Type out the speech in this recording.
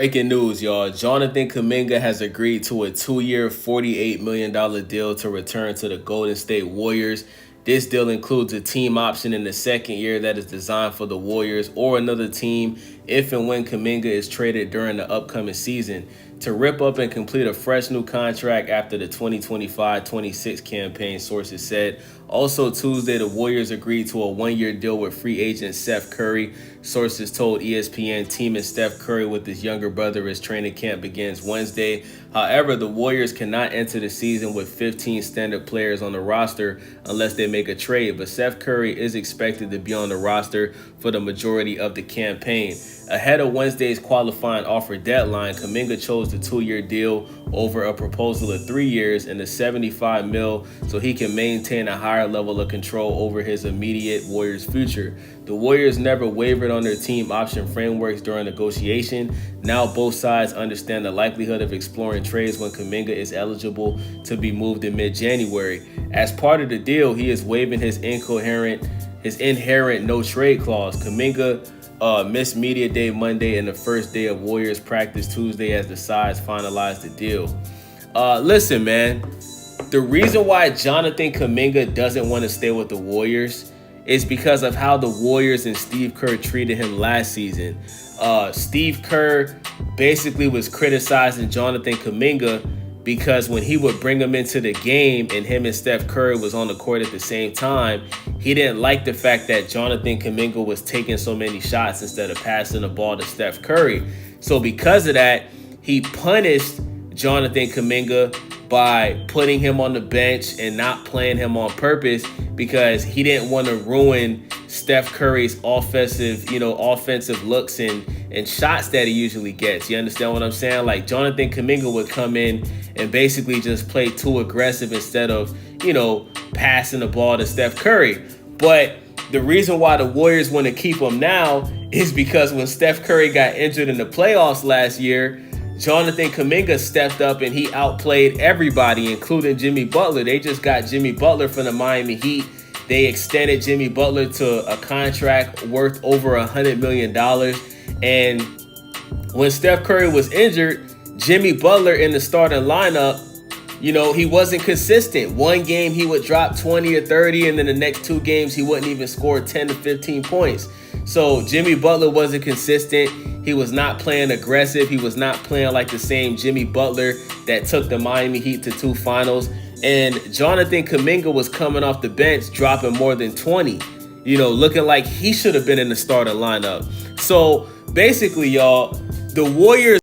Breaking news, y'all. Jonathan Kuminga has agreed to a 2-year, $48 million deal to return to the Golden State Warriors. This deal includes a team option in the second year that is designed for the Warriors or another team if and when Kuminga is traded during the upcoming season to rip up and complete a fresh new contract after the 2025-26 campaign, sources said. Also Tuesday, the Warriors agreed to a 1-year deal with free agent Steph Curry. Sources told ESPN teaming Steph Curry with his younger brother as training camp begins Wednesday. However, the Warriors cannot enter the season with 15 standard players on the roster unless they make a trade, but Steph Curry is expected to be on the roster for the majority of the campaign. Ahead of Wednesday's qualifying offer deadline, Kuminga chose the 2-year deal over a proposal of 3 years and the $75 million so he can maintain a higher level of control over his immediate Warriors future. The Warriors never wavered on their team option frameworks during negotiation. Now both sides understand the likelihood of exploring trades when Kuminga is eligible to be moved in mid-January. As part of the deal, he is waiving his inherent no-trade clause. Kuminga missed media day Monday and the first day of Warriors practice Tuesday as the sides finalized the deal. Listen, man, the reason why Jonathan Kuminga doesn't want to stay with the Warriors is because of how the Warriors and Steve Kerr treated him last season. Steve Kerr basically was criticizing Jonathan Kuminga because when he would bring him into the game and him and Steph Curry was on the court at the same time, he didn't like the fact that Jonathan Kuminga was taking so many shots instead of passing the ball to Steph Curry. So because of that, he punished Jonathan Kuminga by putting him on the bench and not playing him on purpose because he didn't want to ruin Steph Curry's offensive looks and shots that he usually gets. You understand what I'm saying? Like, Jonathan Kuminga would come in and basically just play too aggressive instead of, passing the ball to Steph Curry. But the reason why the Warriors want to keep him now is because when Steph Curry got injured in the playoffs last year, Jonathan Kuminga stepped up and he outplayed everybody, including Jimmy Butler. They just got Jimmy Butler from the Miami Heat. They extended Jimmy Butler to a contract worth over $100 million. And when Steph Curry was injured, Jimmy Butler in the starting lineup, he wasn't consistent. One game he would drop 20 or 30, and then the next 2 games he wouldn't even score 10 to 15 points. So Jimmy Butler wasn't consistent. He was not playing aggressive. He was not playing like the same Jimmy Butler that took the Miami Heat to 2 finals. And Jonathan Kuminga was coming off the bench, dropping more than 20, looking like he should have been in the starting lineup. So basically, y'all, the Warriors